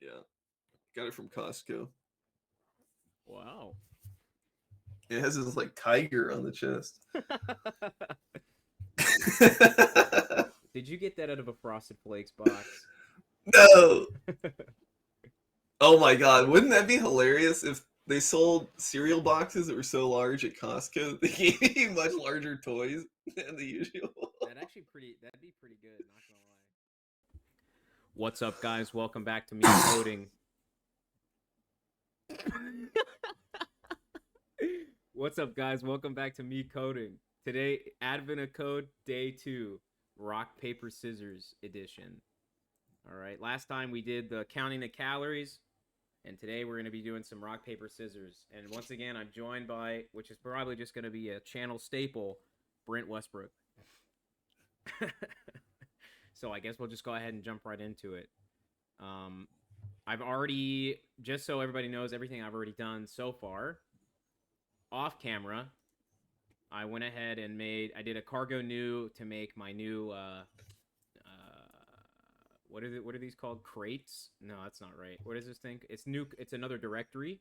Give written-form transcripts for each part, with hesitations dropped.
Yeah, got it from Costco. Wow. It has this like tiger on the chest. Did you get that out of a Frosted Flakes box? No. Oh my god, wouldn't that be hilarious if they sold cereal boxes that were so large at Costco that they gave you much larger toys than the usual? That'd be pretty good, not gonna lie. What's up, guys? Welcome back to Me Coding. What's up, guys? Welcome back to Me Coding. Today, Advent of Code Day 2, Rock, Paper, Scissors edition. All right, last time we did the counting the calories, and today we're going to be doing some rock, paper, scissors. And once again, I'm joined by, which is probably just going to be a channel staple, Brent Westbrook. So I guess we'll just go ahead and jump right into it. I've already, just so everybody knows everything I've already done so far, off camera, I went ahead and I did a cargo new to make my new, what are these called? Crates? No, that's not right. What is this thing? It's new. It's another directory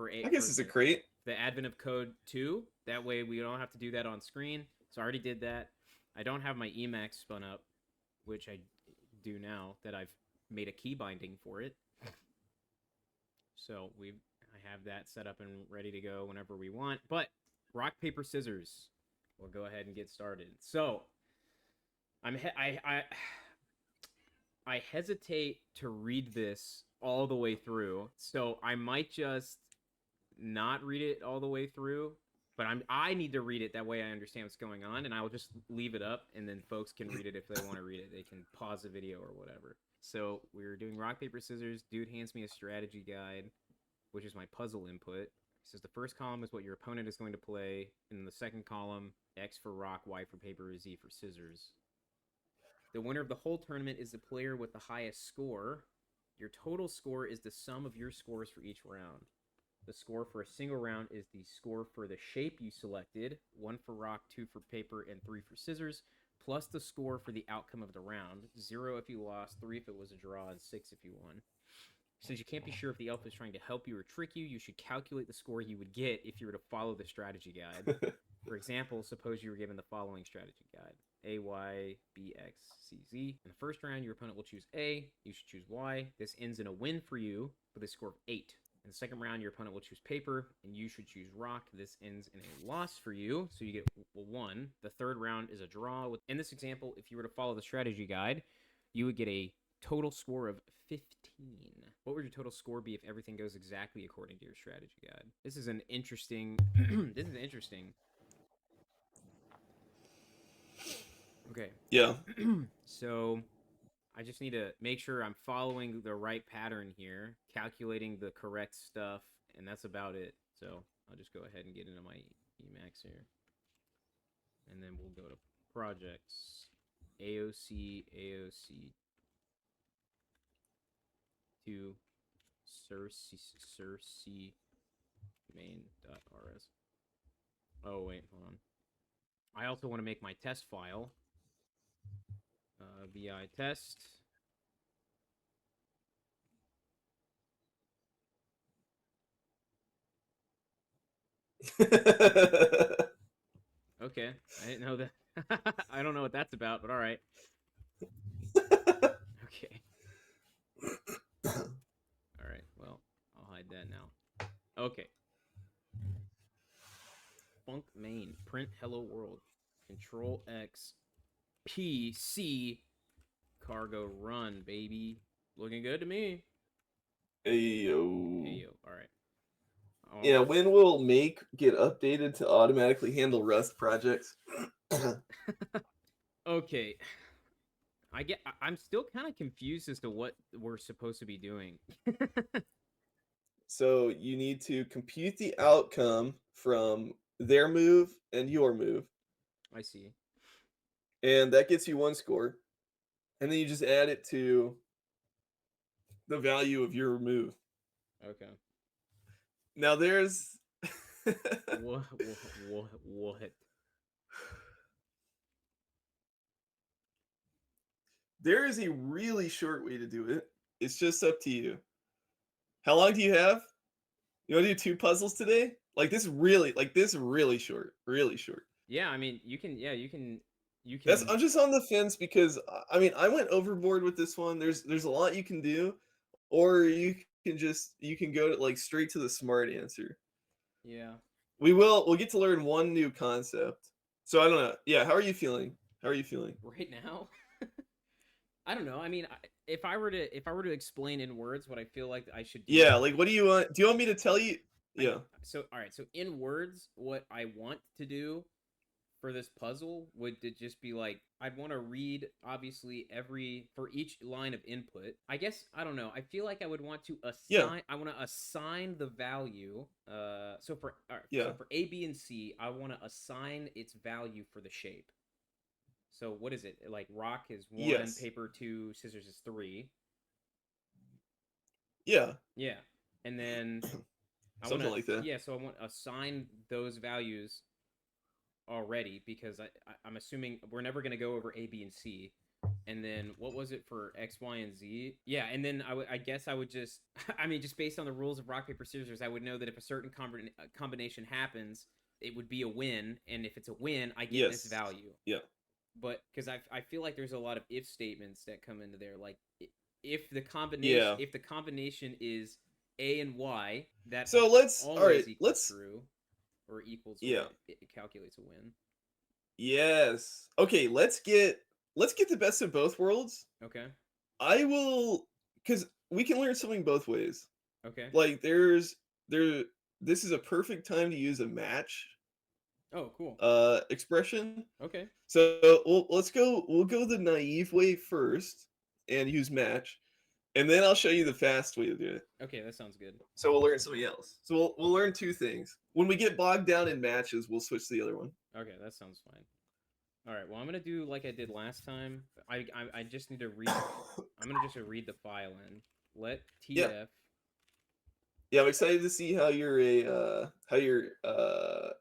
I guess it's a crate. the Advent of Code 2. That way we don't have to do that on screen. So I already did that. I don't have my Emacs spun up, which I do now that I've made a key binding for it. So I have that set up and ready to go whenever we want. But rock, paper, scissors. We'll go ahead and get started. So I hesitate to read this all the way through. So I might just not read it all the way through, but I need to read it, that way I understand what's going on, and I will just leave it up, and then folks can read it if they want to read it. They can pause the video or whatever. So we're doing rock, paper, scissors. Dude hands me a strategy guide, which is my puzzle input. He says the first column is what your opponent is going to play, and in the second column, X for rock, Y for paper, Z for scissors. The winner of the whole tournament is the player with the highest score. Your total score is the sum of your scores for each round. The score for a single round is the score for the shape you selected, 1 for rock, 2 for paper, and 3 for scissors, plus the score for the outcome of the round, 0 if you lost, 3 if it was a draw, and 6 if you won. Since you can't be sure if the elf is trying to help you or trick you, you should calculate the score you would get if you were to follow the strategy guide. For example, suppose you were given the following strategy guide: A, Y, B, X, C, Z. In the first round, your opponent will choose A. You should choose Y. This ends in a win for you with a score of 8. In the second round, your opponent will choose paper, and you should choose rock. This ends in a loss for you, so you get 1. The third round is a draw. In this example, if you were to follow the strategy guide, you would get a total score of 15. What would your total score be if everything goes exactly according to your strategy guide? This is an interesting. This is interesting. Okay. Yeah. So I just need to make sure I'm following the right pattern here, calculating the correct stuff, and that's about it. So I'll just go ahead and get into my Emacs here. And then we'll go to projects, AOC to Cersei main.rs. Oh, wait, hold on. I also want to make my test file. VI test. Okay, I didn't know that. I don't know what that's about, but all right. Okay. All right, well, I'll hide that now. Okay. Funk main, print hello world, Control X, P, C, cargo run, baby. Looking good to me. Ayo. Ayo, all right. Yeah, when will Make get updated to automatically handle Rust projects? Okay. I'm still kind of confused as to what we're supposed to be doing. So you need to compute the outcome from their move and your move, I see. and that gets you 1 score. And then you just add it to the value of your move. Okay. Now there's What? there is a really short way to do it. It's just up to you. How long do you have? You want to do two puzzles today? Like this really short, really short. Yeah, I mean, you can. Yeah, you can. You That's can. I'm just on the fence because I mean I went overboard with this one. There's a lot you can do, or you can go to, like straight to the smart answer. Yeah. We'll get to learn one new concept. So I don't know. Yeah, how are you feeling? How are you feeling? Right now, I don't know. I mean, if I were to explain in words what I feel like I should do, Yeah, like what do you want? Do you want me to tell you? I Yeah. so all right. So in words, what I want to do for this puzzle would to just be like I'd want to read obviously every for each line of input. I guess I don't know. I feel like I would want to Yeah. assign. I want to assign the value. So for all right, so Yeah. for A, B, and C, I want to assign its value for the shape. So what is it? Like rock is one, Yes. paper two, scissors is three. Yeah. Yeah, and then I want Something to like that. yeah. So I want to assign those values already because I'm assuming we're never going to go over A, B, and C. And then what was it for X, Y, and Z? Yeah, and then I guess I would just, I mean, just based on the rules of rock paper scissors, I would know that if a certain combination happens, it would be a win, and if it's a win, I get this Yes. value. Yeah. But because I feel like there's a lot of if statements that come into there, like Yeah. if the combination is A and Y, that So all right, always equals let's true or equals yeah. it calculates a win. Yes. Okay, let's get the best of both worlds. Okay. I will cuz we can learn something both ways. Okay. Like there this is a perfect time to use a match Oh, cool. expression. Okay. So we'll go the naive way first and use match, and then I'll show you the fast way to do it. Okay, that sounds good. So we'll learn something else. So we'll learn two things. When we get bogged down in matches, we'll switch to the other one. Okay, that sounds fine. All right. Well, I'm gonna do like I did last time. I just need to read the. I'm gonna just read the file in. Let Yeah. TF. Yeah, I'm excited to see how your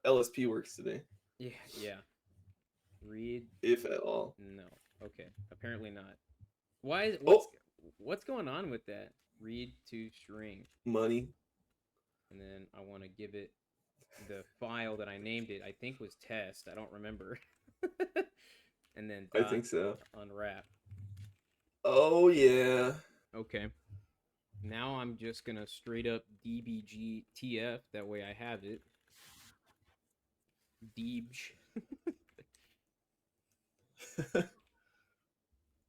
LSP works today, Yeah. Yeah. Read. if at all. No. Okay. Apparently not. Why? Oh, What's going on with that? Read to string, money. and then I want to give it the file that I named it. I think was test. I don't remember. And then I dot think so. unwrap. Oh yeah. Okay. Now I'm just gonna straight up dbgtf. That way I have it. Deebj.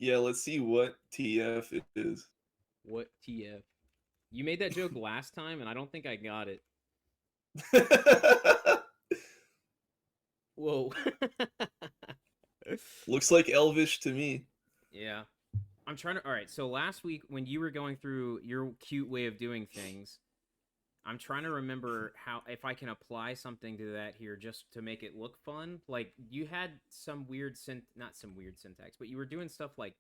Yeah, let's see what TF is. What TF? You made that joke last time, and I don't think I got it. Whoa. Looks like Elvish to me. Yeah. I'm trying to. All right. So last week, when you were going through your cute way of doing things, I'm trying to remember how if I can apply something to that here just to make it look fun. Like you had some weird not some weird syntax, but you were doing stuff like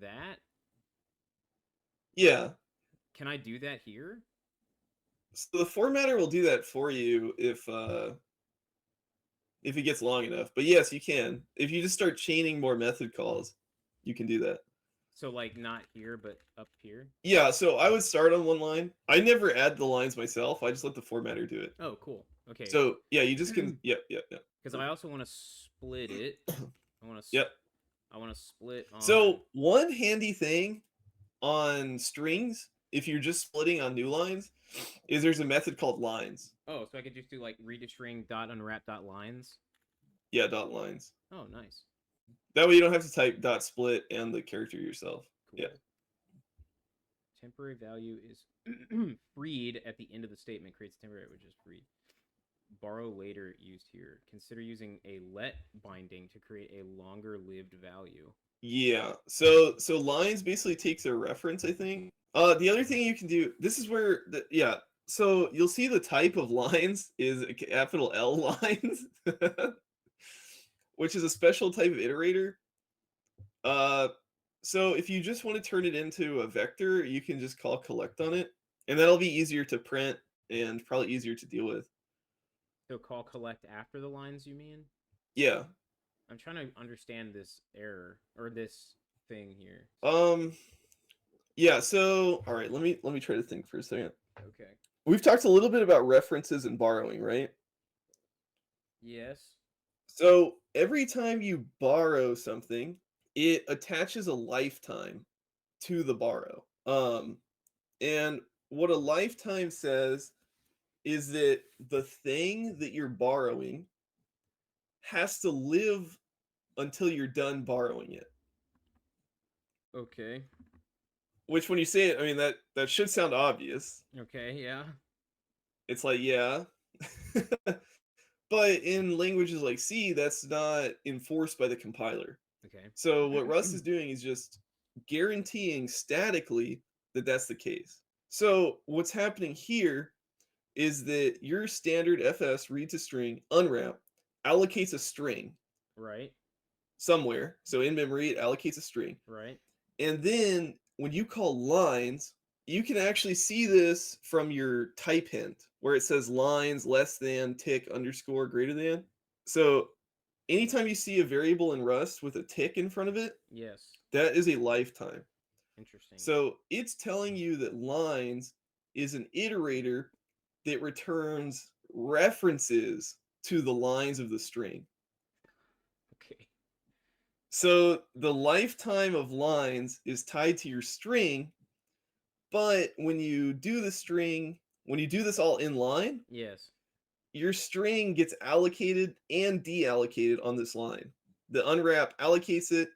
that. Yeah. Can I do that here? So the formatter will do that for you if it gets long enough. But yes, you can. If you just start chaining more method calls, you can do that. So like not here, but up here. Yeah, so I would start on one line. I never add the lines myself. I just let the formatter do it. Oh, cool. Okay. So yeah, you just can. Yep, yep, yep. Because I also want to split it. I want to. Yep. I want to split on. So one handy thing on strings, if you're just splitting on new lines, is there's a method called lines. Oh, so I could just do like read a string dot unwrap dot lines. Yeah, dot lines. Oh, nice. That way you don't have to type dot split and the character yourself. Cool. Yeah. Temporary value is freed at the end of the statement creates temporary, which is freed. Borrow later used here. Consider using a let binding to create a longer lived value. Yeah. So lines basically takes a reference, I think. The other thing you can do, this is where yeah. So you'll see the type of lines is a capital L lines, which is a special type of iterator. Uh, so if you just want to turn it into a vector, you can just call collect on it, and that'll be easier to print and probably easier to deal with. So call collect after the lines, you mean? Yeah. I'm trying to understand this error or this thing here. Um. Yeah, so all right, let me try to think for a second. Okay. We've talked a little bit about references and borrowing, right? Yes. So every time you borrow something, it attaches a lifetime to the borrow. And what a lifetime says is that the thing that you're borrowing has to live until you're done borrowing it. Okay. Which when you say it, I mean that should sound obvious. Okay. Yeah. It's like, yeah. But in languages like C, that's not enforced by the compiler. Okay. So what Rust is doing is just guaranteeing statically that that's the case. So what's happening here is that your standard FS read to string unwrap allocates a string Right. somewhere. So in memory, it allocates a string. Right. And then when you call lines, you can actually see this from your type hint where it says lines less than tick underscore greater than. So anytime you see a variable in Rust with a tick in front of it, Yes. that is a lifetime. Interesting. So it's telling you that lines is an iterator that returns references to the lines of the string. Okay. So the lifetime of lines is tied to your string, but when you do this all in line, Yes. your string gets allocated and deallocated on this line. The unwrap allocates it,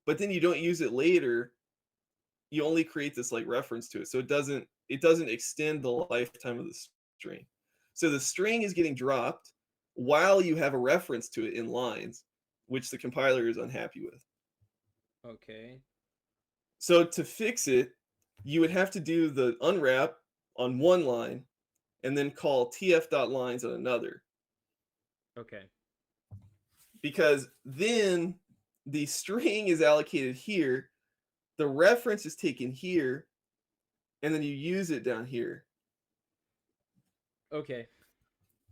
but then you don't use it later. You only create this like reference to it. So it doesn't extend the lifetime of the string. So the string is getting dropped while you have a reference to it in lines, which the compiler is unhappy with. Okay. So to fix it, you would have to do the unwrap on one line and then call tf.lines on another. Okay. Because then the string is allocated here, the reference is taken here, and then you use it down here. Okay.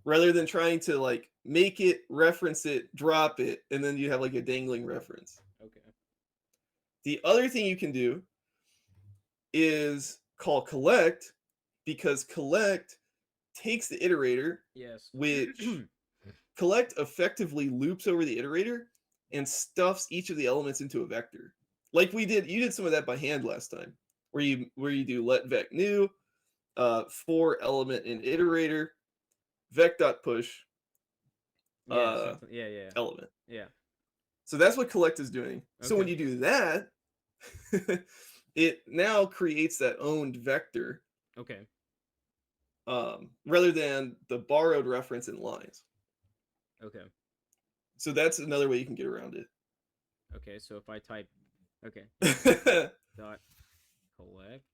Rather than trying to like make it, reference it, drop it, and then you have like a dangling reference. Okay. The other thing you can do is call collect because collect takes the iterator, Yes. which collect effectively loops over the iterator and stuffs each of the elements into a vector. Like you did some of that by hand last time, where you do let vec new, for element in iterator, vec dot push, Yeah. Something. Yeah. Yeah. element. Yeah. So that's what collect is doing. So when Okay. you do that, it now creates that owned vector, Okay. rather than the borrowed reference in lines. Okay. So that's another way you can get around Okay. So if I type, okay, it. dot collect.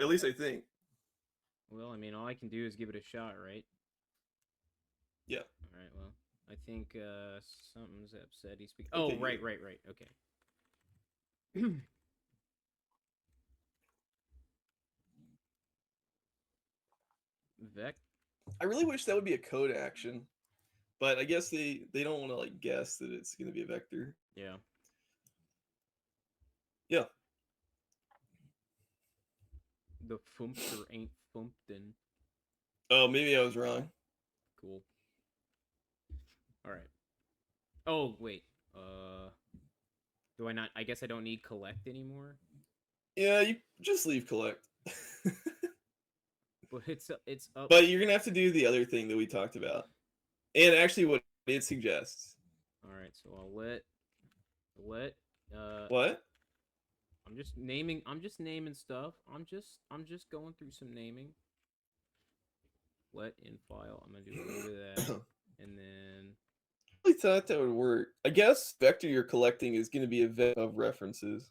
At least I think. Well, I mean, all I can do is give it a shot, right? Yeah. All right. Well, I think something's upset. He's speaking. Okay, Oh, right, good. right, right. Okay. Vec. I really wish that would be a code action, but I guess they don't want to like guess that it's going to be a vector. Yeah. Yeah. The Fumpster ain't Fumpton. Oh, maybe I was wrong. Cool. All right. Oh wait. Uh, do I not? I guess I don't need collect anymore. Yeah, you just leave collect. But it's up. But you're going to have to do the other thing that we talked about. And actually what it suggests. All right. So I'll let. Uh, What? I'm just naming stuff. I'm just going through some naming. Let in file. I'm gonna do a little bit of that, and then I thought that would work. I guess vector you're collecting is going to be a vector of references.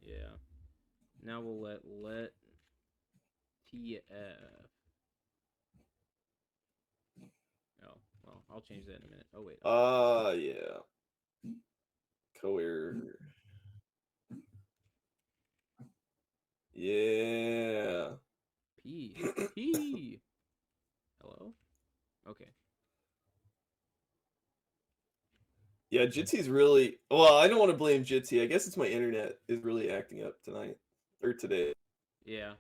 yeah. Now we'll let tf. Oh well, I'll change that in a minute. Oh wait. Yeah. Coercer. Yeah. P. Hello. Okay. Yeah, Jitsy's really well. I don't want to blame Jitsy. I guess it's my internet is really acting up tonight. or today. Yeah.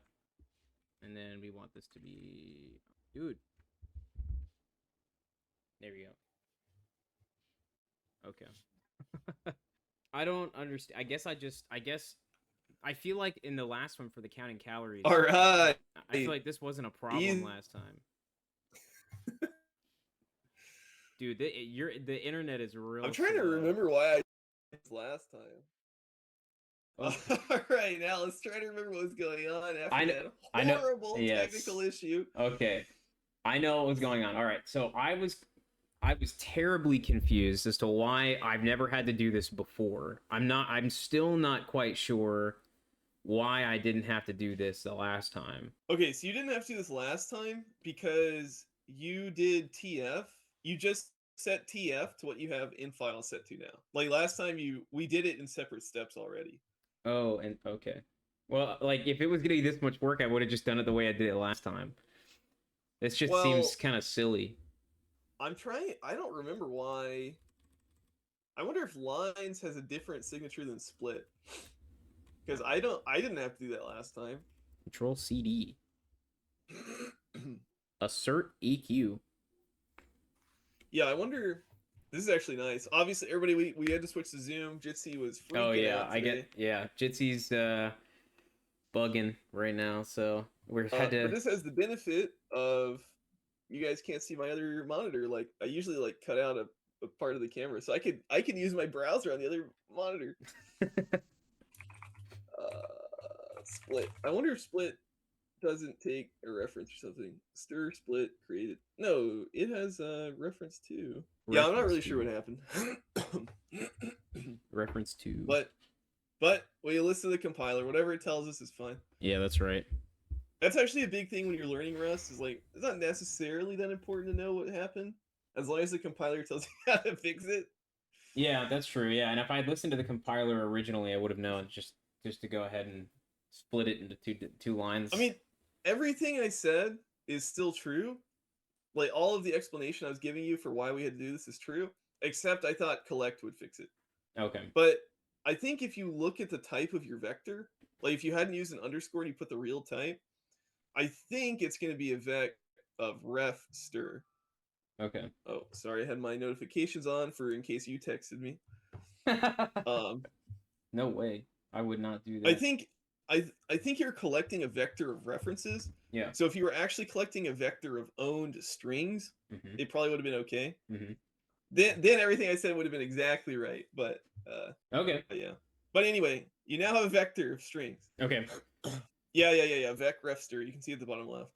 And then we want this to be, dude. There we go. Okay. I don't understand. I feel like in the last one for the counting calories, All right, I feel like this wasn't a problem easy. last time. Dude, the internet is I'm real trying to slow. remember why I did this last time. Okay. All right, now let's try to remember what was going on I after know. that I know. horrible technical Yes. issue. Okay. I know what was going on. All right. So I was terribly confused as to why I've never had to do this before. I'm still not quite sure why I didn't have to do this the last time. Okay, so you didn't have to do this last time because you did TF. You just set TF to what you have in file set to now. Like last time we did it in separate steps already. Oh, and okay. Well, like if it was gonna be this much work, I would have just done it the way I did it last time. This just seems Well, kind of silly. I don't remember why. I wonder if lines has a different signature than split. Because I didn't have to do that last time. Control CD. Assert EQ. Yeah, I wonder. This is actually nice. Obviously, everybody, we had to switch to Zoom. Jitsi was freaking Oh yeah, out today. Jitsy's bugging right now, so we're had But to. this has the benefit of you guys can't see my other monitor. Like I usually like cut out a part of the camera, so I can use my browser on the other monitor. Split. I wonder if split doesn't take a reference or something. Stir, split, created. No, it has a reference too. Yeah, I'm not really sure what happened. Reference to. But when you listen to the compiler, whatever it tells us is fine. Yeah, that's right. That's actually a big thing when you're learning Rust. Is like it's not necessarily that important to know what happened, as long as the compiler tells you how to fix it. Yeah, that's true. Yeah, and if I'd listened to the compiler originally, I would have known just to go ahead and split it into two lines. I mean, everything I said is still true. Like all of the explanation I was giving you for why we had to do this is true, except I thought collect would fix it. Okay. But I think if you look at the type of your vector, like if you hadn't used an underscore and you put the real type, I think it's going to be a vec of ref stir. Okay. Oh, sorry, I had my notifications on for in case you texted me. No way. I would not do that. I think you're collecting a vector of references. Yeah. So if you were actually collecting a vector of owned strings, it probably would have been okay. Then everything I said would have been exactly right. But okay. Yeah. But anyway, you now have a vector of strings. Okay. Yeah. Vec ref stir. You can see at the bottom left.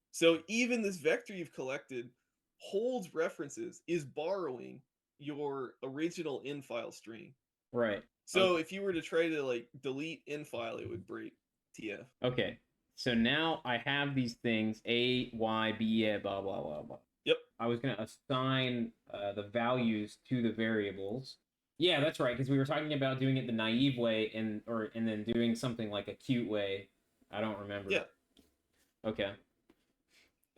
So even this vector you've collected holds references, is borrowing your original in file string. Right. So if you were to try to like delete in file, it would break TF. Okay. So now I have these things A, Y, B, blah blah blah blah. Yep. I was gonna assign the values to the variables. Yeah, that's right. Because we were talking about doing it the naive way and then doing something like a cute way. I don't remember. Yeah. Okay.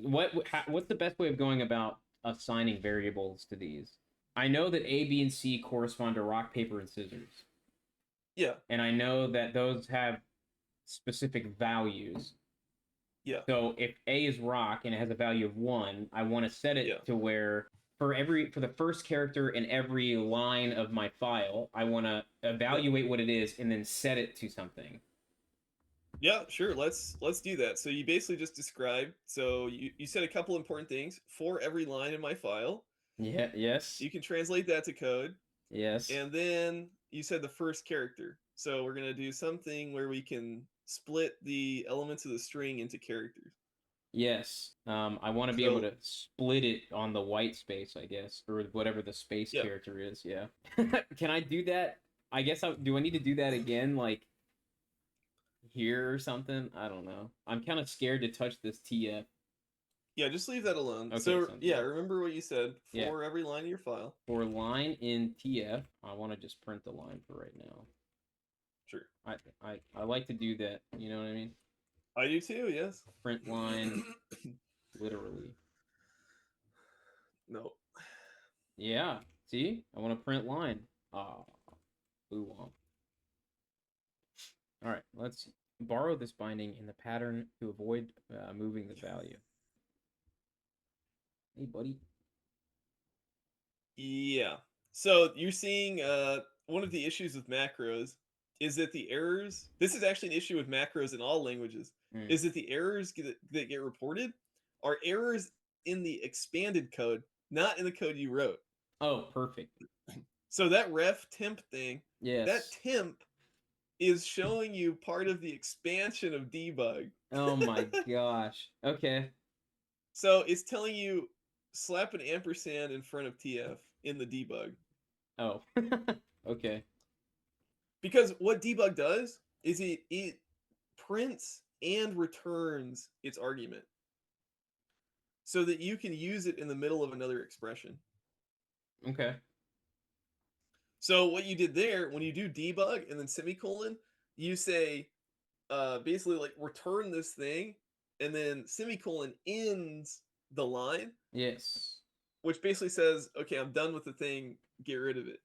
What's the best way of going about assigning variables to these? I know that A, B, and C correspond to rock, paper, and scissors. Yeah. And I know that those have specific values. Yeah. So if A is rock and it has a value of 1, I want to set it to where for the first character in every line of my file, I want to evaluate what it is and then set it to something. Yeah, sure. Let's do that. So you basically just described. So you said a couple important things for every line in my file. Yeah. Yes. You can translate that to code. Yes. And then you said the first character. So we're gonna do something where we can split the elements of the string into characters. Yes. I want to be able to split it on the white space, I guess, or whatever the space character is. Yeah. Can I do that? I guess do I need to do that again, like here or something? I don't know. I'm kind of scared to touch this TF. Yeah, just leave that alone. Okay, so yeah, remember what you said for every line of your file. For line in TF, I want to just print the line for right now. Sure. I like to do that. You know what I mean? I do too. Yes. Print line, literally. No. Yeah. See, I want to print line. Ah, blue womp. All right, let's borrow this binding in the pattern to avoid moving the value. Hey, buddy. Yeah. So you're seeing one of the issues with macros is that the errors. This is actually an issue with macros in all languages. Mm. Is that the errors that get reported are errors in the expanded code, not in the code you wrote. Oh, perfect. So that ref temp thing, that Yes. temp is showing you part of the expansion of debug. Oh my gosh. Okay. So it's telling you slap an ampersand in front of TF in the debug. Oh. Okay. Because what debug does is it prints and returns its argument so that you can use it in the middle of another expression. Okay. So what you did there, when you do debug and then semicolon, you say basically like return this thing, and then semicolon ends the line, Yes. which basically says, okay, I'm done with the thing, get rid of it.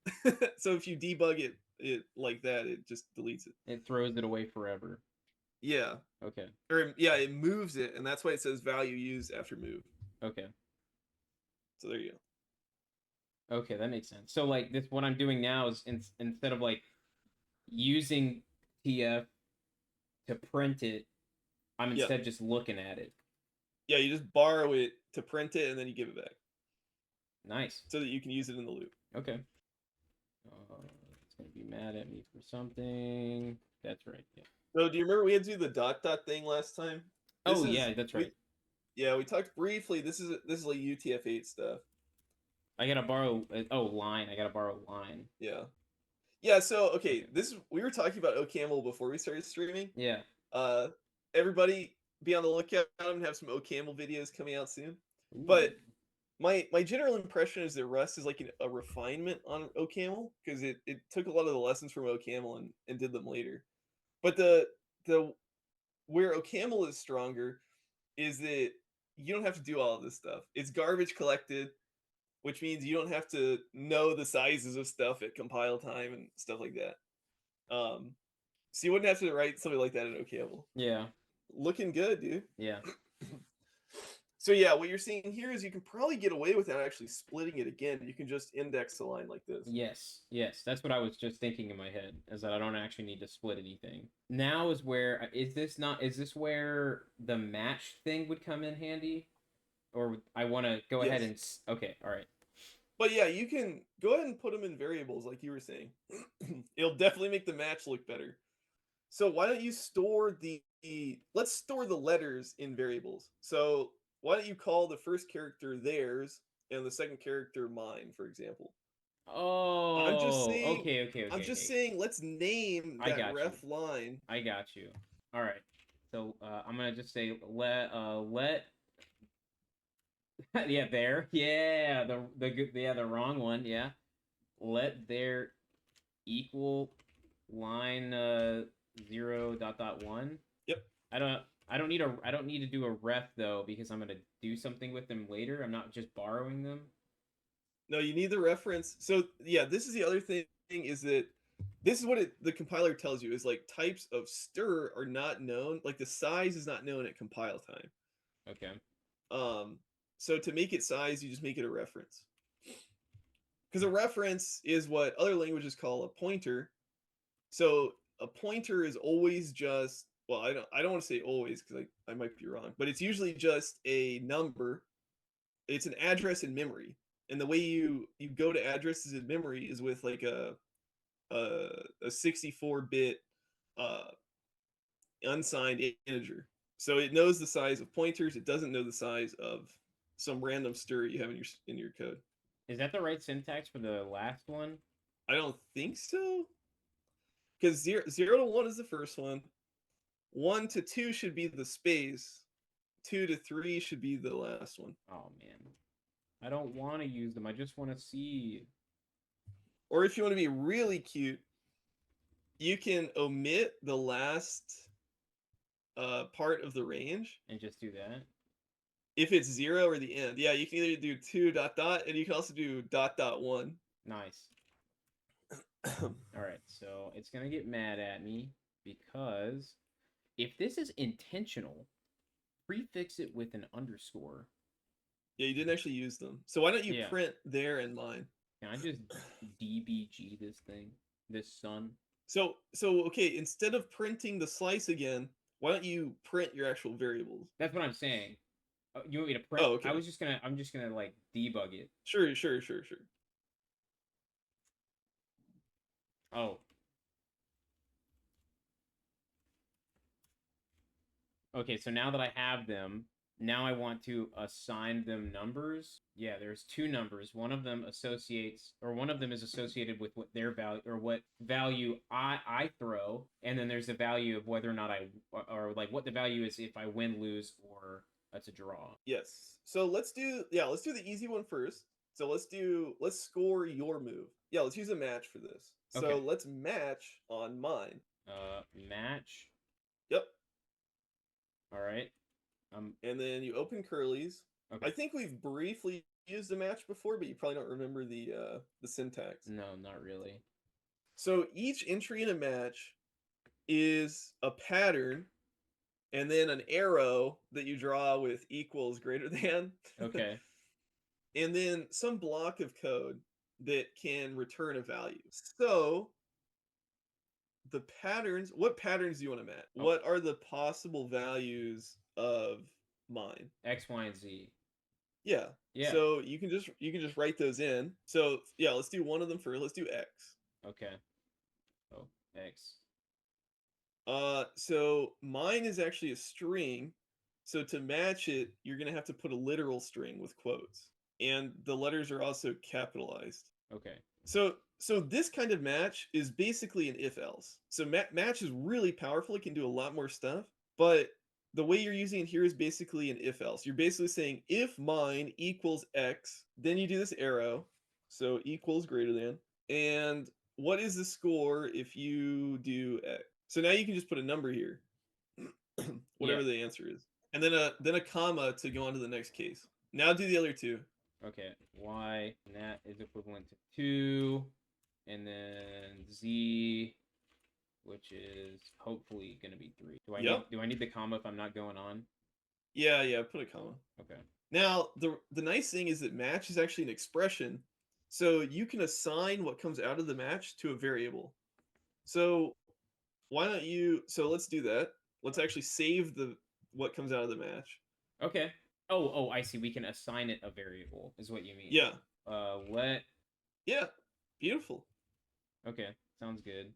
So if you debug it like that, it just deletes it. It throws it away forever. Yeah. Okay. Or yeah, it moves it, and that's why it says value used after move. Okay. So there you go. Okay, that makes sense. So like this, what I'm doing now is instead of like using TF to print it, I'm Yeah. instead just looking at it. Yeah, you just borrow it to print it, and then you give it back Nice. so that you can use it in the loop. Okay. It's gonna be mad at me for something. That's right. Yeah. So do you remember we had to do the dot thing last time? Oh yeah, that's right. We talked briefly. This is like UTF-8 stuff. I gotta borrow. Line. I gotta borrow line. Yeah. Yeah, so okay, we were talking about OCaml before we started streaming. Yeah. Everybody be on the lookout and have some OCaml videos coming out soon. Ooh. But my general impression is that Rust is like a refinement on OCaml because it took a lot of the lessons from OCaml and did them later. But the where OCaml is stronger is that you don't have to do all of this stuff. It's garbage collected, which means you don't have to know the sizes of stuff at compile time and stuff like that. So you wouldn't have to write something like that in OCaml. Yeah. Looking good, dude. Yeah. So yeah, what you're seeing here is you can probably get away without actually splitting it again. You can just index a line like this. Yes. Yes. That's what I was just thinking in my head, is that I don't actually need to split anything. Now is where is this where the match thing would come in handy? Or I want to go ahead and okay, all right. But yeah, you can go ahead and put them in variables like you were saying. It'll definitely make the match look better. So why don't you store let's store the letters in variables. So why don't you call the first character theirs and the second character mine, for example? Oh, I'm just saying. okay. I'm just saying. Let's name that ref line. I got you. All right. So I'm gonna just say let yeah, there, yeah, the wrong one, yeah. Let there equal line 0.1. Yep. I don't need to do a ref though, because I'm gonna do something with them later. I'm not just borrowing them. No, you need the reference. So yeah, this is the other thing, is that this is what the compiler tells you is like types of stir are not known. Like the size is not known at compile time. Okay. So to make it size, you just make it a reference. Because a reference is what other languages call a pointer. So a pointer is always just, well, I don't want to say always because I might be wrong, but it's usually just a number. It's an address in memory. And the way you go to addresses in memory is with like a 64-bit unsigned integer. So it knows the size of pointers. It doesn't know the size of some random stir you have in your code. Is that the right syntax for the last one? I don't think so. Because 0 to 1 is the first one. 1 to 2 should be the space. 2 to 3 should be the last one. Oh man, I don't want to use them. I just want to see. Or if you want to be really cute, you can omit the last part of the range and just do that. If it's 0 or the end, yeah, you can either do 2 ... and you can also do ... 1. Nice. All right, so it's gonna get mad at me. because if this is intentional, prefix it with an underscore. Yeah, you didn't actually use them. So why don't you Yeah. print there and mine? Can I just DBG this thing? This sun? So okay, instead of printing the slice again, why don't you print your actual variables? That's what I'm saying. You want me to print? Oh, okay. I'm just gonna like debug it. Sure. Oh. Okay, so now that I have them, now I want to assign them numbers. Yeah, there's two numbers. One of them is associated with what their value or what value I throw, and then there's the value of whether or not or like what the value is if I win, lose, or it's a draw. Yes. So let's do the easy one first. So let's score your move. Yeah, let's use a match for this. So Okay. let's match on mine. Match. Yep. All right. And then you open curlies. Okay. I think we've briefly used a match before, but you probably don't remember the syntax. No, not really. So each entry in a match is a pattern and then an arrow that you draw with equals greater than. Okay. And then some block of code that can return a value. So what patterns do you want to match? Oh. What are the possible values of mine? X, Y, and Z. Yeah. Yeah. So you can just write those in. So yeah, let's do one of them first. Let's do X. Okay. Oh, X. So mine is actually a string. So to match it, you're gonna have to put a literal string with quotes, and the letters are also capitalized. Okay. So this kind of match is basically an if else. So match is really powerful. It can do a lot more stuff, but the way you're using it here is basically an if else. You're basically saying if mine equals X, then you do this arrow. So equals greater than. And what is the score if you do X? So now you can just put a number here. Whatever Yeah. the answer is. And then a comma to go on to the next case. Now do the other two. Okay. Y, and that is equivalent to 2. And then Z, which is hopefully going to be 3. Do I need the comma if I'm not going on? Yeah, put a comma. Okay. Now, the nice thing is that match is actually an expression. So you can assign what comes out of the match to a variable. So let's do that. Let's actually save what comes out of the match. Okay. Oh, I see. We can assign it a variable, is what you mean. Yeah. Yeah. Beautiful. Okay. Sounds good.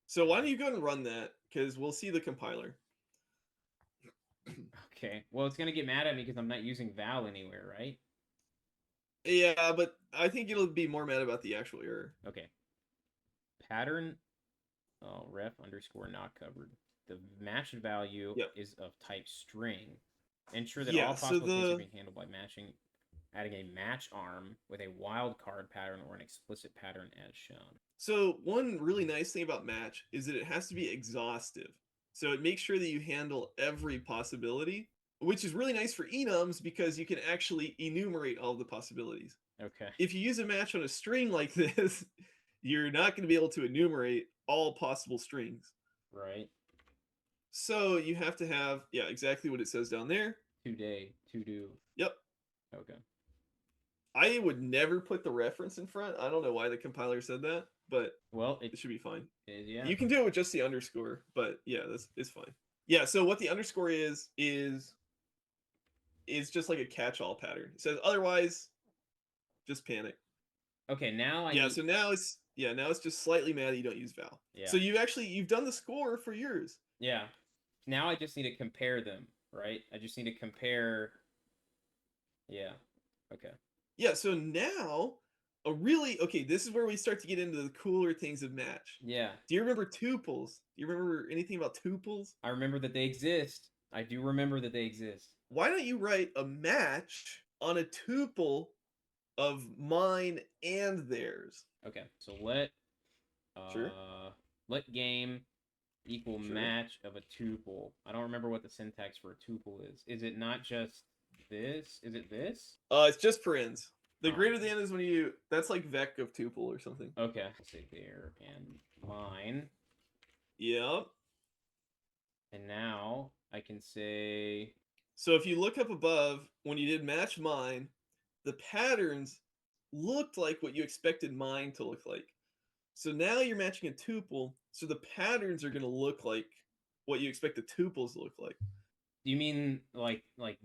So why don't you go ahead and run that? Because we'll see the compiler. Okay. Well, it's going to get mad at me because I'm not using val anywhere, right? Yeah, but I think it'll be more mad about the actual error. Okay. Pattern. Oh, ref underscore not covered. The matched value is of type string. Ensure that all possible cases are being handled by adding a match arm with a wildcard pattern or an explicit pattern as shown. So one really nice thing about match is that it has to be exhaustive. So it makes sure that you handle every possibility, which is really nice for enums because you can actually enumerate all the possibilities. Okay. If you use a match on a string like this, you're not going to be able to enumerate all possible strings. Right. So you have to have, exactly what it says down there. To do. Yep. Okay. I would never put the reference in front. I don't know why the compiler said that, but it should be fine. Yeah. You can do it with just the underscore, but yeah, it's fine. Yeah, so what the underscore is just like a catch-all pattern. It says otherwise, just panic. Okay, now so now it's just slightly mad that you don't use val. Yeah. So you've done the score for yours. Yeah. Now I just need to compare them, right? I just need to compare. Yeah. Okay. Yeah, so now this is where we start to get into the cooler things of match. Yeah. Do you remember tuples? Do you remember anything about tuples? I remember that they exist. I do remember that they exist. Why don't you write a match on a tuple of mine and theirs? Okay, so let Sure. Let game equal match of a tuple. I don't remember what the syntax for a tuple is. Is it not just this? Is it this? It's just parens. The greater than is when that's like vec of tuple or something. Okay. Let's say there and mine. Yep. now I can say, So if you look up above, when you did match mine, the patterns looked like what you expected mine to look like. So now you're matching a tuple, so the patterns are going to look like what you expect the tuples to look like. do you mean like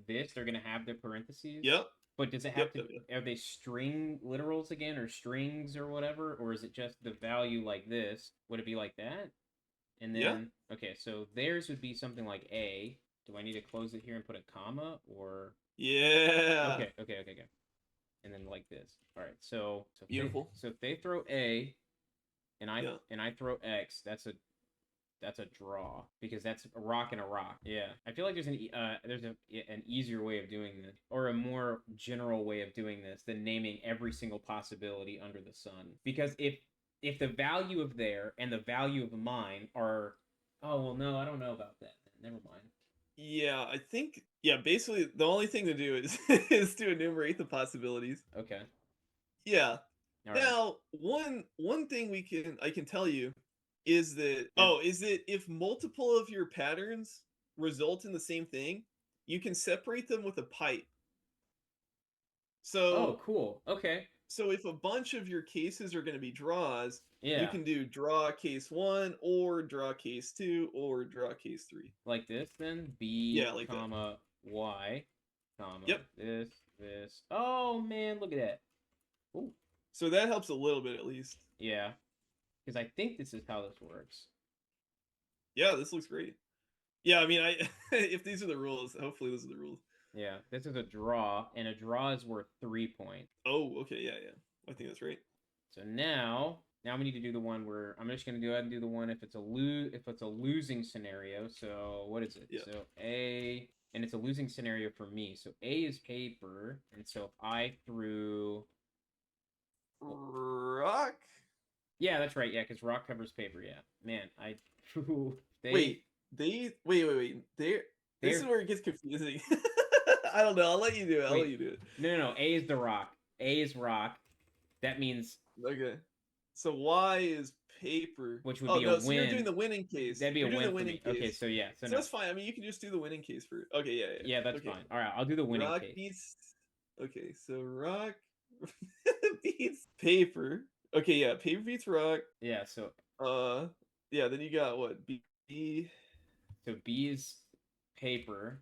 this? They're gonna have the parentheses? Yep. But does it have Yep. to? Yep. Yep. Are they string literals again, or strings or whatever, or is it just the value like this? Would it be like that? And Yeah. then okay, so theirs would be something like A. Do I need to close it here and put a comma or? Yeah. Okay. And then like this. All right. So Beautiful. if they throw A, and Yeah. I throw X, that's a draw because that's a rock and a rock. Yeah, I feel like there's an easier way of doing this, or a more general way of doing this than naming every single possibility under the sun. Because if the value of there and the value of mine are, oh well, no, I don't know about that. Never mind. Yeah, I think basically the only thing to do is is to enumerate the possibilities. Okay. Yeah. All right. Now, one thing I can tell you is that And is that if multiple of your patterns result in the same thing, you can separate them with a pipe. oh, So cool. Okay. if a bunch of your cases are going to be draws, you Yeah. can do draw case 1 or draw case 2 or draw case 3. Like this then. B, Yeah, like that. comma, Y, comma, Yep. this. Oh man, look at that. Ooh. So that helps a little bit at least. Yeah. Because I think this is how this works. Yeah, this looks great. Yeah, I mean, I if these are the rules, hopefully those are the rules. Yeah, this is a draw, and a draw is worth 3 points. Oh, okay, yeah. I think that's right. So now we need to do the one where I'm just gonna go ahead and do the one if it's a losing scenario. So what is it? Yeah. So A, and it's a losing scenario for me. So A is paper, and so if I threw, Rock. yeah, that's right. Yeah, because rock covers paper. Yeah, man, Wait. Wait. This is where it gets confusing. I don't know. I'll let you do it. I'll let you do it. No. A is the rock. A is rock. That means Okay. So Y is paper. which would Oh be no, a so you're doing win. the winning case. That'd be You're a doing win the for winning me. case. Okay, so yeah, so So no. that's fine. I mean, you can just do the winning case for. Okay, yeah. Yeah, that's Okay. fine. All right, I'll do the winning Rock case. beats. Okay, so rock beats paper. Okay, yeah, paper beats rock. Yeah, so Yeah. Then you got what? B. so B is paper,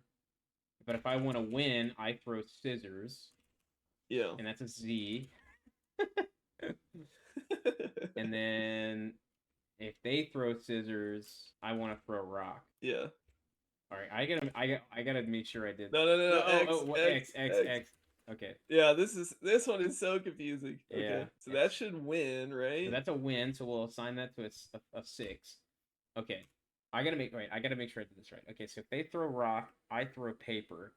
but if I want to win, I throw scissors, Yeah. and that's a Z. And then if they throw scissors, I want to throw rock. Yeah. All right, I gotta make sure I did. No. X. Okay. Yeah, this one is so confusing. Okay, Yeah. so that should win, right? So that's a win. So we'll assign that to a 6. Okay. I gotta make sure I did this right. Okay, so if they throw rock, I throw paper,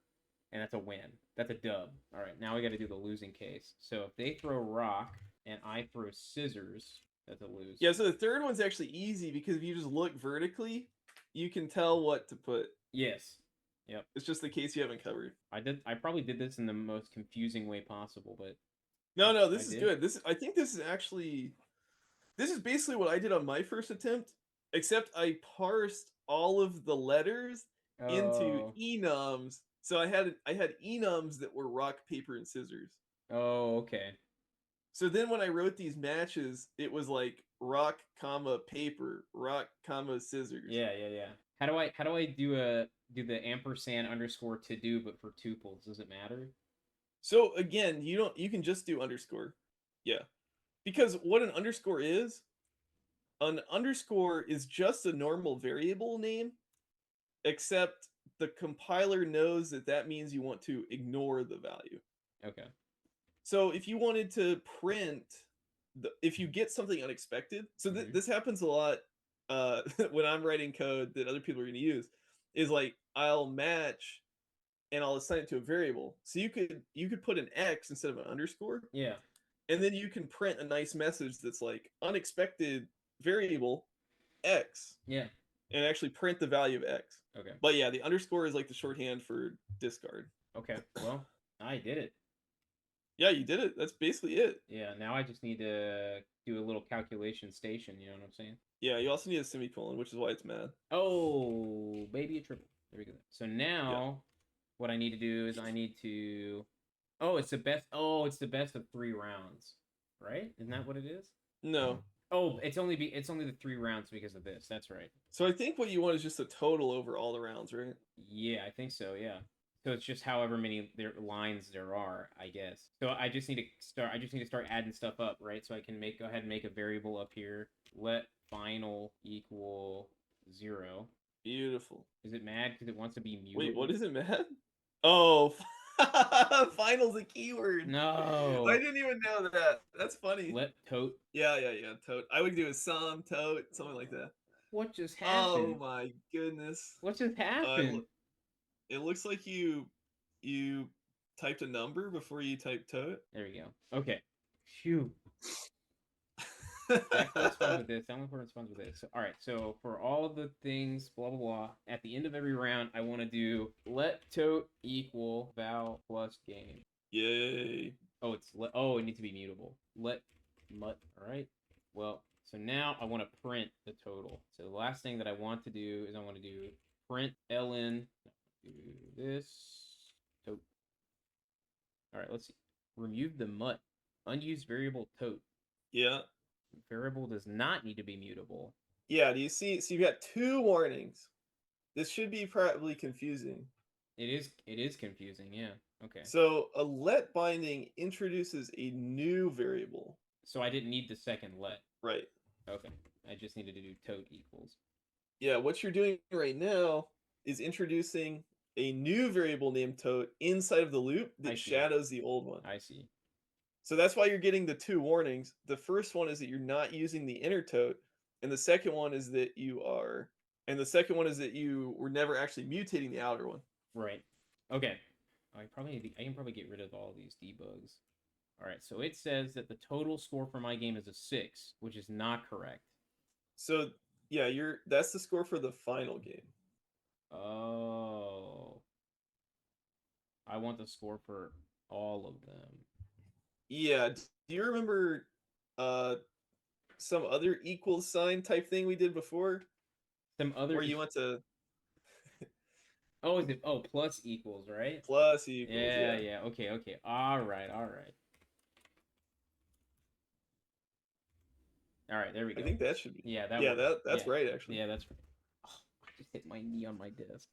and that's a win. That's a dub. All right, now we got to do the losing case. So if they throw rock and I throw scissors, that's a lose. Yeah, so the third one's actually easy because if you just look vertically, you can tell what to put. Yes. Yep. It's just the case you haven't covered. I probably did this in the most confusing way possible, but No, this is good. I think this is basically what I did on my first attempt, except I parsed all of the letters into enums. So I had enums that were rock, paper, and scissors. Oh, okay. So then when I wrote these matches, it was like rock, comma, paper, rock, comma, scissors. Yeah. How do I do the ampersand underscore to do but for tuples? Does it matter? So again, you can just do underscore. Yeah. Because what an underscore is just a normal variable name, except the compiler knows that means you want to ignore the value. Okay. So if you wanted to print, if you get something unexpected, so this happens a lot when I'm writing code that other people are going to use, is like I'll match and I'll assign it to a variable. So you could put an X instead of an underscore. Yeah. And then you can print a nice message that's like unexpected variable X. Yeah. And actually print the value of X. Okay. But yeah, the underscore is like the shorthand for discard. Okay. Well, I did it. Yeah, you did it. That's basically it. Yeah, now I just need to do a little calculation station, you know what I'm saying? Yeah, you also need a semicolon, which is why it's mad. Oh, baby, a triple. There we go. So Yeah. now, what I need to do is I need to. Oh, it's the best. Oh, it's the best of 3 rounds, right? Isn't that what it is? No. Oh, it's only the 3 rounds because of this. That's right. So I think what you want is just a total over all the rounds, right? Yeah, I think so. Yeah. So it's just however many lines there are, I guess. So I just need to start. I just need to start adding stuff up, right? So I can go ahead and make a variable up here. Let final equal 0. Beautiful. Is it mad because it wants to be mutable? Wait, what is it, mad? Oh, final's a keyword. No. I didn't even know that. That's funny. Let tote. Yeah, tote. I would do a some, tote, something like that. What just Oh happened? my goodness. What just It happened? it looks like you typed a number before you typed tote. There we go. Okay. Phew. That corresponds with this. That one corresponds with this. So, all right. So for all the things, blah blah blah. At the end of every round, I want to do let tote equal val plus game. Yay. Oh, oh, it needs to be mutable. Let mut. All right. Well, so now I want to print the total. So the last thing that I want to do is I want to do print ln. Do this tote. All right. Let's see. Remove the mut. Unused variable tote. Yeah. Variable does not need to be mutable. Yeah, do you see? So you've got 2 warnings. This should be probably confusing. It is confusing, yeah. Okay. So a let binding introduces a new variable. So I didn't need the second let. Right. Okay. I just needed to do tote equals. Yeah, what you're doing right now is introducing a new variable named tote inside of the loop that shadows the old one. I see. So that's why you're getting the 2 warnings. The first one is that you're not using the inner tote, and the second one is that you were never actually mutating the outer one. Right. Okay. I can probably get rid of all these debugs. All right. So it says that the total score for my game is a 6, which is not correct. So yeah, that's the score for the final game. Oh. I want the score for all of them. Yeah. Do you remember some other equal sign type thing we did before? Some other Where you went to Oh, is it plus equals, right? plus equals, Yeah, yeah. yeah. Okay, okay. All right, all right. All right, there we go. I think that should be. Yeah, that yeah, works. that's right actually. Yeah, that's right. Oh, I just hit my knee on my desk.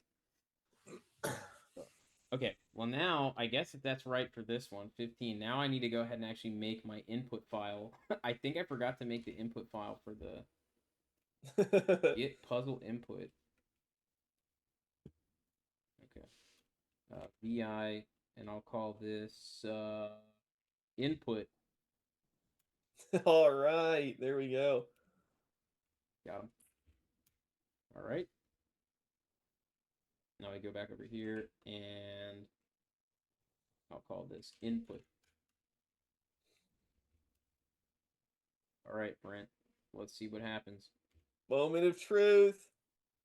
Okay, well now, I guess if that's right for this one, 15, now I need to go ahead and actually make my input file. I think I forgot to make the input file for the get puzzle input. Okay. VI, and I'll call this input. All right, there we go. Got him. All right. Now I go back over here and I'll call this input. All right, Brent. Let's see what happens. Moment of truth.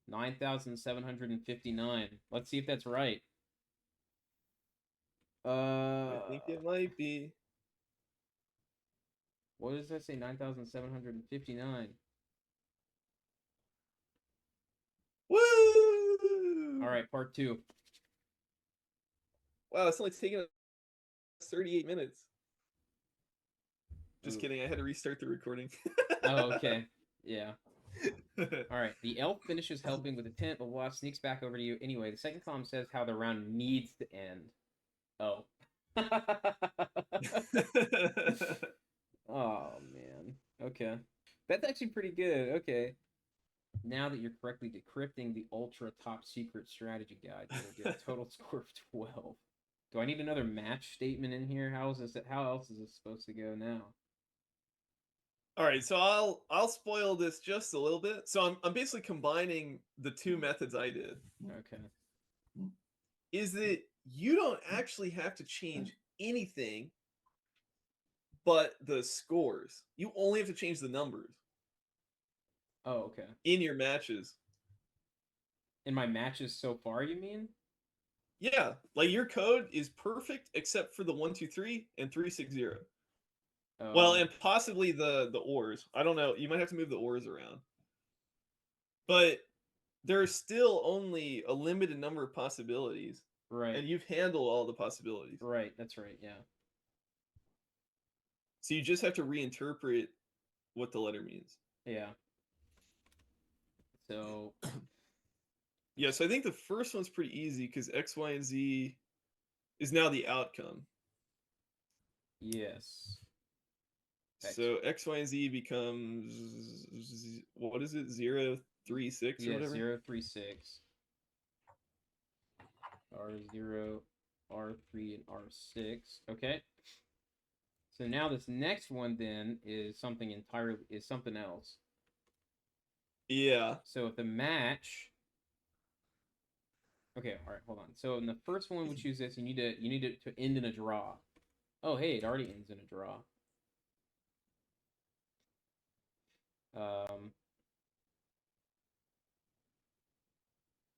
9,759. Let's see if that's right. I think it might be. What does that say? 9,759. Woo! All right, part 2. Wow, it's only taken us 38 minutes. Just Ooh. kidding. I had to restart the recording. Oh, okay. Yeah. All right. The elf finishes helping with the tent, but Wasp sneaks back over to you. Anyway, the second column says how the round needs to end. Oh. Oh, man. Okay. That's actually pretty good. Okay. Now that you're correctly decrypting the ultra top secret strategy guide, you'll get a total score of 12. Do I need another match statement in here? How else is this supposed to go now? All right, so I'll spoil this just a little bit. So I'm basically combining the 2 methods I did. Okay. Is that you don't actually have to change anything but the scores. You only have to change the numbers. Oh, okay. In your matches. In my matches so far, you mean? Yeah, like your code is perfect except for the 1, 2, 3 and 3, 6, 0. Well, and possibly the ors. I don't know. You might have to move the ors around. but there's still only a limited number of possibilities, Right. and you've handled all the possibilities. Right. That's right. Yeah. So you just have to reinterpret what the letter means. Yeah. So Yeah, so I think the first one's pretty easy because X, Y, and Z is now the outcome. yes. So X, Y, and Z becomes what is it? 0, 3, 6 or Yeah. whatever. 036. R0, R3, and R6. Okay. So now this next one then is something else. Yeah. So if the match. Okay, all right, hold on. So in the first one, we choose this. You need it to end in a draw. Oh, hey, it already ends in a draw. Um.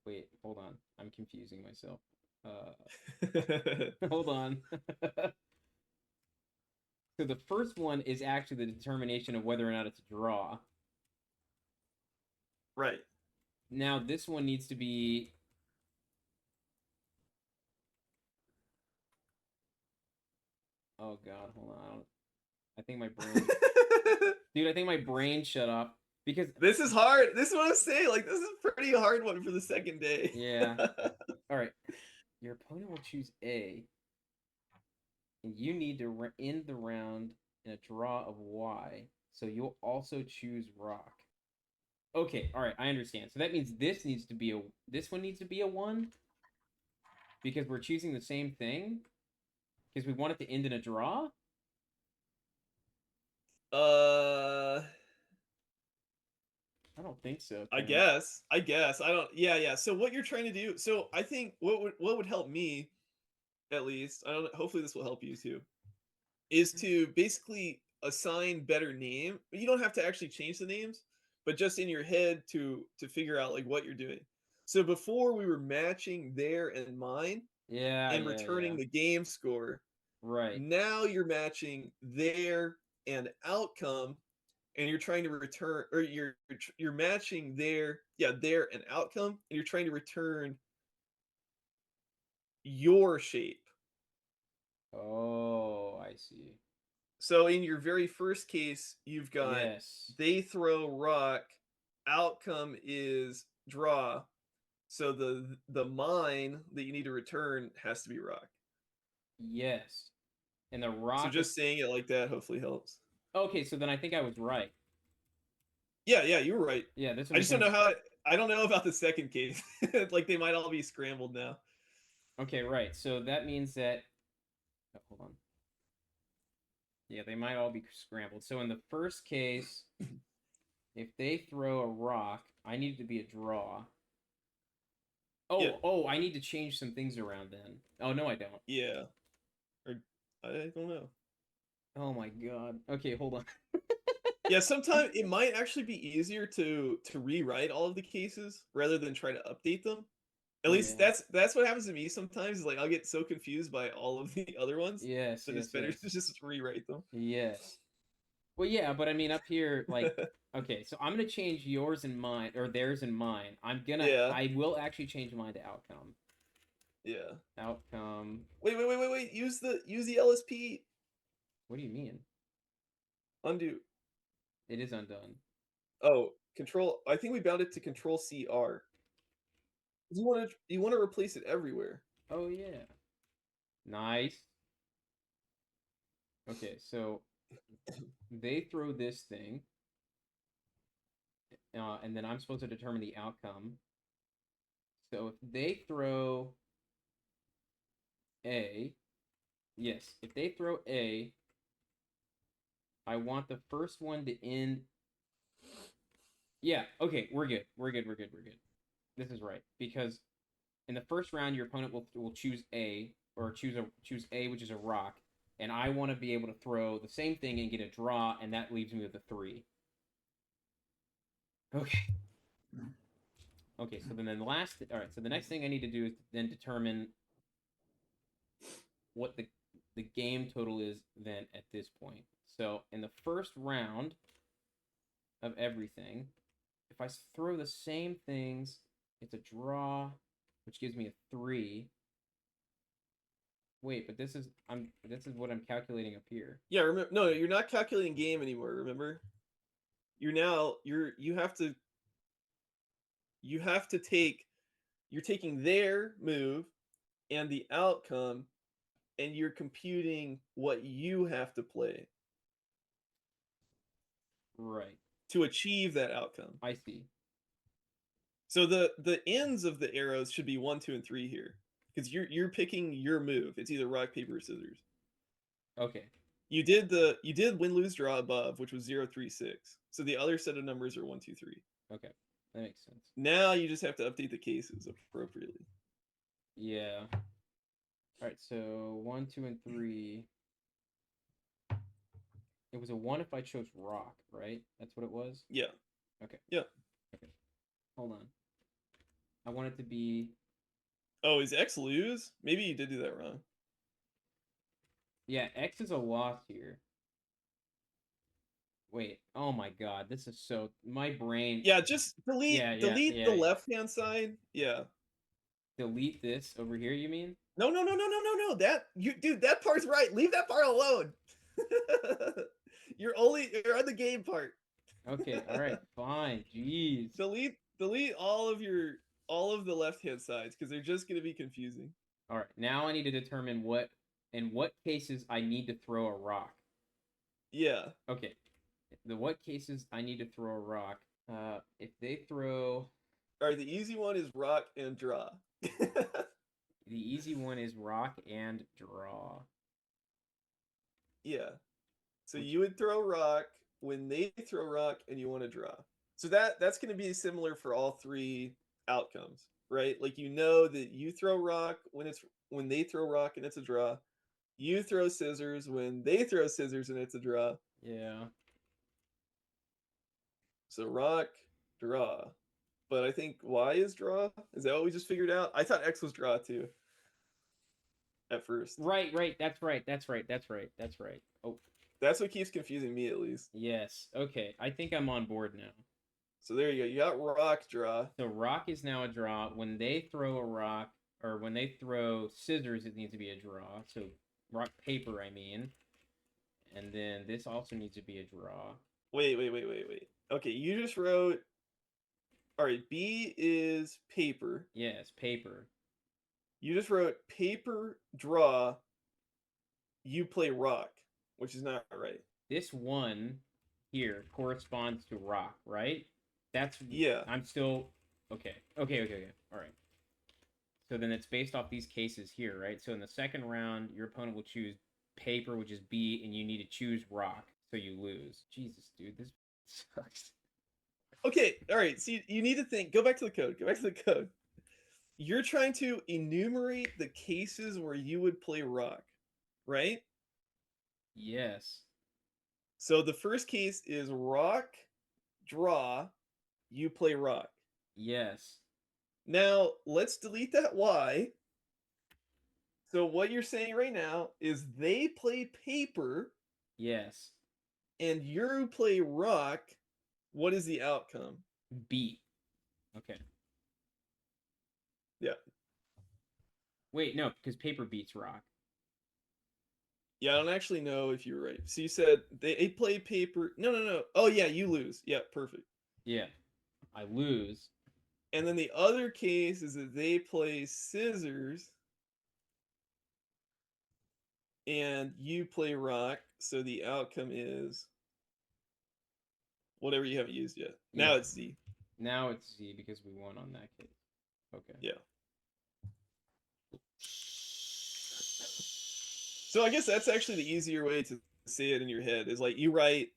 Wait, hold on. I'm confusing myself. Hold on. So the first one is actually the determination of whether or not it's a draw. Right. Now this one needs to be. Oh God, hold on. I think my brain, dude. I think my brain shut off because This is hard. This is what I'm saying. Like, this is a pretty hard one for the second day. yeah. All right, your opponent will choose A, and you need to end the round in a draw of Y. So you'll also choose rock. Okay, all right, I understand. So that means this one needs to be a 1 because we're choosing the same thing because we want it to end in a draw. uh, I don't think so, I Ken. guess. I guess. I don't. Yeah, yeah. So what you're trying to do? So I think what would help me, at least. I don't. Hopefully this will help you too. Is to basically assign better name. You don't have to actually change the names, but just in your head to figure out like what you're doing. So before we were matching their and mine Yeah, and yeah, yeah. returning the game score. Right. Now you're matching their and outcome, and you're trying to return, or you're matching their and outcome, and you're trying to return your shape. Oh, I see. So in your very first case, you've got Yes. they throw rock, outcome is draw. So the mine that you need to return has to be rock. Yes. And the So rock is just saying it like that hopefully helps. okay. So then I think I was right. Yeah, yeah, you were right. Yeah, this one I just don't know becomes how. I don't know about the second case. Like they might all be scrambled now. okay. Right. So that means that. Oh, hold on. Yeah, they might all be scrambled. So in the first case, if they throw a rock, I need it to be a draw. Yeah, Oh, I need to change some things around then. Oh no, I don't. yeah. Or I don't know. Oh my God. Okay, hold on. Yeah, sometimes it might actually be easier to rewrite all of the cases rather than try to update them. At least Yeah. that's what happens to me sometimes. Is like I'll get so confused by all of the other ones Yes, that it's yes, better yes. to just rewrite them. Yes. Well, yeah, but I mean, up here, like, okay, so I'm gonna change yours and mine, or theirs and mine. Yeah, I will actually change mine to outcome. yeah. Outcome. Wait. Use the LSP. What do you mean? Undo. It is undone. Oh, control. I think we bound it to Control CR. You want to replace it everywhere. Oh yeah. Nice. Okay, so they throw this thing, and then I'm supposed to determine the outcome. So if they throw A, yes, if they throw A, I want the first one to end. Yeah, okay, we're good. We're good. We're good. We're good. This is right because in the first round, your opponent will choose A or choose A, which is a rock, and I want to be able to throw the same thing and get a draw, and that leaves me with a 3. Okay. Okay. So then the last. All right. So the next thing I need to do is then determine what the game total is then at this point. So in the first round of everything, if if I throw the same things, it's a draw, which gives me a 3. Wait, but this is what I'm calculating up here. Yeah, remember, no, you're not calculating game anymore, remember? You have to take you're taking their move and the outcome, and you're computing what you have to play Right. to achieve that outcome. I see. So the ends of the arrows should be 1, 2, and 3 here, because you're picking your move. It's either rock, paper, or scissors. Okay. You did win, lose, draw above, which was 0, 3, 6. So the other set of numbers are 1, 2, 3. Okay. That makes sense. Now you just have to update the cases appropriately. Yeah. All right. So 1, 2, and 3. It was a 1 if I chose rock, right? That's what it was? Yeah. Okay. Yeah. Okay. Hold on. I want it to be... Oh, is X lose? Maybe you did do that wrong. Yeah, X is a loss here. Wait. Oh my god. This is so... My brain... Yeah, just delete the left-hand side. Yeah. Delete this over here, you mean? No. Dude, that part's right. Leave that part alone. You're on the game part. Okay, alright, fine. Jeez. Delete all of the left-hand sides, because they're just gonna be confusing. Alright, now I need to determine in what cases I need to throw a rock. Yeah. Okay. What cases I need to throw a rock. If they throw... Alright, the easy one is rock and draw. The easy one is rock and draw. Yeah. So you would throw rock when they throw rock and you want to draw. So that's going to be similar for all three outcomes, right? Like, you know that you throw rock when they throw rock and it's a draw. You throw scissors when they throw scissors and it's a draw. Yeah. So rock, draw. But I think Y is draw. Is that what we just figured out? I thought X was draw too. At first. Right. That's right. Oh. That's what keeps confusing me, at least. Yes. Okay. I think I'm on board now. So there you go. You got rock, draw. So rock is now a draw. When they throw a rock, or when they throw scissors, it needs to be a draw. So rock, paper, I mean. And then this also needs to be a draw. Wait. Okay, you just wrote... Alright, B is paper. Yes, paper. You just wrote paper, draw, you play rock, which is not right. This one here corresponds to rock, right? That's... Yeah. I'm still... Okay. All right. So then it's based off these cases here, right? So in the second round, your opponent will choose paper, which is B, and you need to choose rock, so you lose. Jesus, dude, this sucks. Okay, alright, so you need to think. Go back to the code. You're trying to enumerate the cases where you would play rock, right? Yes. So the first case is rock, draw, you play rock. Yes. Now, let's delete that Y. So what you're saying right now is they play paper. Yes. And you play rock. What is the outcome? B. Okay. Yeah. Wait, no, because paper beats rock. Yeah, I don't actually know if you're right. So you said they play paper. No. Oh, yeah, you lose. Yeah, perfect. Yeah. I lose. And then the other case is that they play scissors. And you play rock. So the outcome is whatever you haven't used yet. Now it's Z. Now it's Z because we won on that case. Okay. Yeah. So I guess that's actually the easier way to say it in your head, is like you write,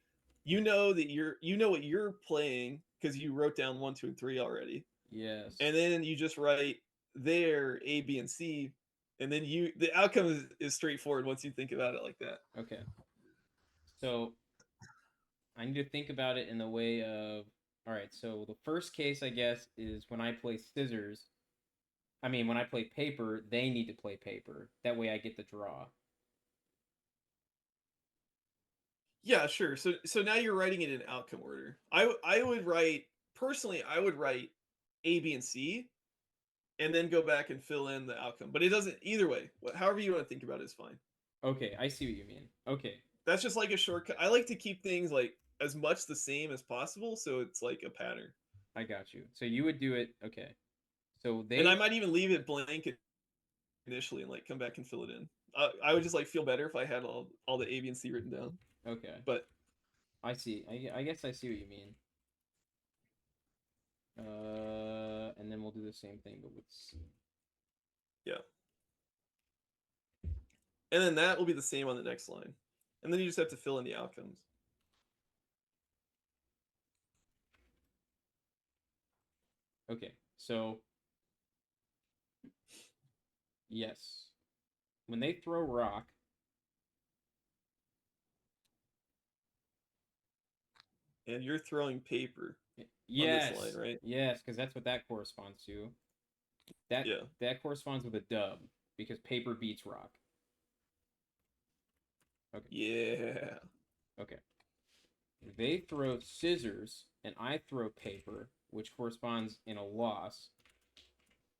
you know what you're playing because you wrote down 1, 2, and 3 already. Yes. And then you just write there A, B, and C, and then the outcome is straightforward once you think about it like that. Okay. So I need to think about it in the way of, all right, so the first case, I guess, is when I play scissors. I mean, when I play paper, they need to play paper. That way I get the draw. Yeah, sure. So now you're writing it in outcome order. I would write personally, I would write A, B, and C, and then go back and fill in the outcome. But it doesn't either way. However you want to think about it is fine. Okay, I see what you mean. Okay, That's just like a shortcut. I like to keep things like as much the same as possible, so it's like a pattern. I got you. So you would do it. Okay, so And I they. might even leave it blank initially and like come back and fill it in. I would just like feel better if I had all the A, B, and C written down. Okay, But I see. I guess I see what you mean. And then we'll do the same thing, but with C. yeah, and then that will be the same on the next line, and then you just have to fill in the outcomes. Okay, so yes, when they throw rock, And you're throwing paper on yes, this line, right? yes, because that's what that corresponds to. That Yeah. that corresponds with a dub because paper beats rock. Okay. Yeah. Okay. They throw scissors and I throw paper, which corresponds in a loss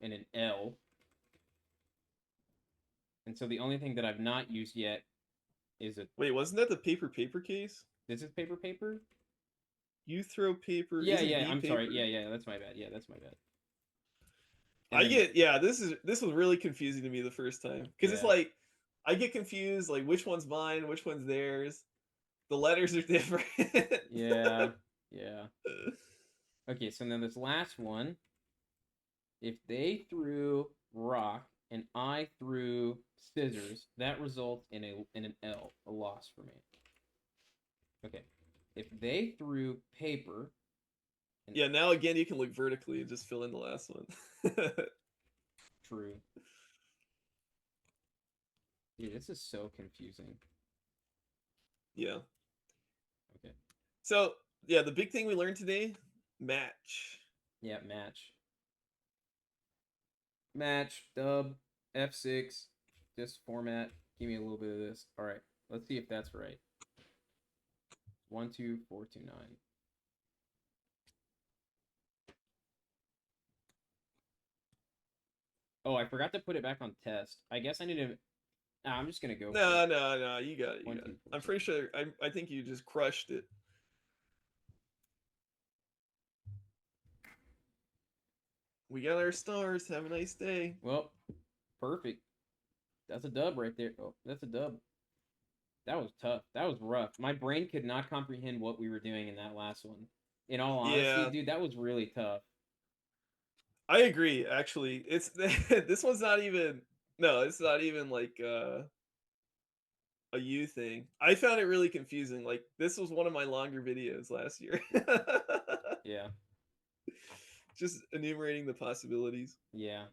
and an L. And so the only thing that I've not used yet is a. Wait, wasn't that the paper case? This is paper? You throw paper. Yeah, Isn't yeah. B I'm paper? sorry. Yeah. That's my bad. Yeah, that's my bad. I get yeah. This was really confusing to me the first time because it's Yeah. like I get confused like which one's mine, which one's theirs. The letters are different. Yeah. Yeah. Okay, so then this last one, if they threw rock and I threw scissors, that results in an L, a loss for me. Okay. If they threw paper. Yeah, now again you can look vertically and just fill in the last one. True. Dude, this is so confusing. Yeah. Okay. So yeah, the big thing we learned today, match. Yeah, match. Match, dub, F6, just format. Give me a little bit of this. All right, let's see if that's right. 12429. Oh, I forgot to put it back on test. I guess I need to. Nah, I'm just gonna go. No, you got it. You One, got two, it. four, I'm pretty sure. I think you just crushed it. We got our stars. Have a nice day. Well, perfect. That's a dub right there. Oh, that's a dub. That was tough. That was rough. My brain could not comprehend what we were doing in that last one. In all honesty, Yeah, dude, that was really tough. I agree. Actually, it's this one's not even. No, it's not even like a you thing. I found it really confusing. Like this was one of my longer videos last year. Yeah. Just enumerating the possibilities. Yeah.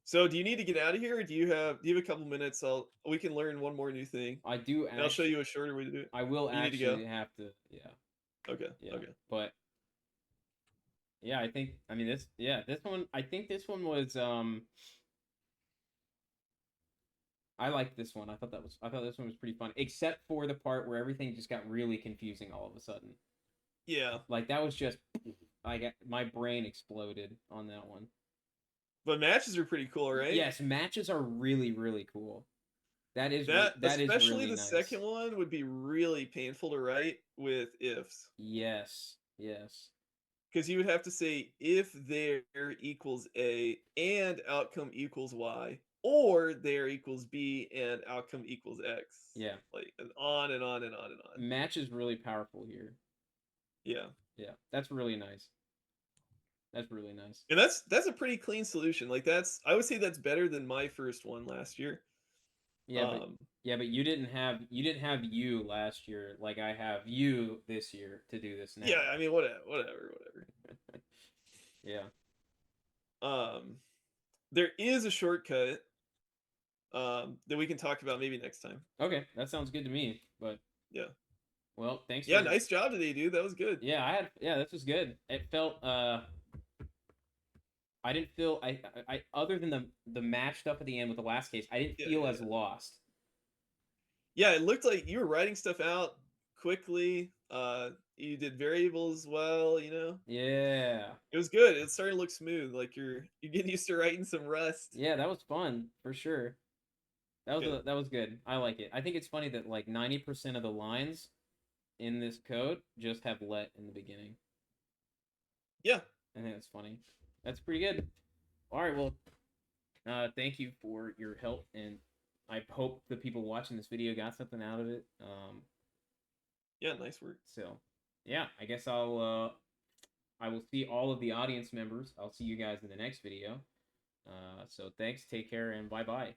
So, do you need to get out of here, or do you have a couple minutes? We can learn one more new thing, I do and I'll show actually. you a shorter way to do it. I will You need to go. actually have to. Yeah. Okay. Yeah. Okay. But yeah, I think. I mean, this. Yeah, this one. I think this one was. I liked this one. I thought this one was pretty fun, except for the part where everything just got really confusing all of a sudden. Yeah, Like that was just. My brain exploded on that one. but matches are pretty cool, right? Yes, matches are really really cool. That is That that is especially really the nice. second one would be really painful to write with ifs. Yes. Yes. Because you would have to say if there equals A and outcome equals Y, or there equals B and outcome equals X. Yeah. Like and on and on and on and on. Match is really powerful here. Yeah. Yeah, that's really nice. That's really nice. And that's a pretty clean solution. Like I would say that's better than my first one last year. Yeah, but you didn't have you last year like I have you this year to do this now. Yeah, I mean whatever. Yeah. There is a shortcut that we can talk about maybe next time. Okay, that sounds good to me. But yeah. Well, thanks. Yeah, nice job today, dude. That was good. Yeah, this was good. It felt I didn't feel I other than the match stuff at the end with the last case, I didn't feel as lost. Yeah, it looked like you were writing stuff out quickly. You did variables well, you know? Yeah. It was good. It's starting to look smooth. Like you're getting used to writing some Rust. Yeah, that was fun for sure. Good. That was good. I like it. I think it's funny that like 90% of the lines in this code just have let in the beginning. Yeah. I think that's funny. That's pretty good. All right, well, thank you for your help, and I hope the people watching this video got something out of it. Yeah, nice work. So yeah, I guess I will see all of the audience members. I'll see you guys in the next video. So thanks, take care, and bye bye.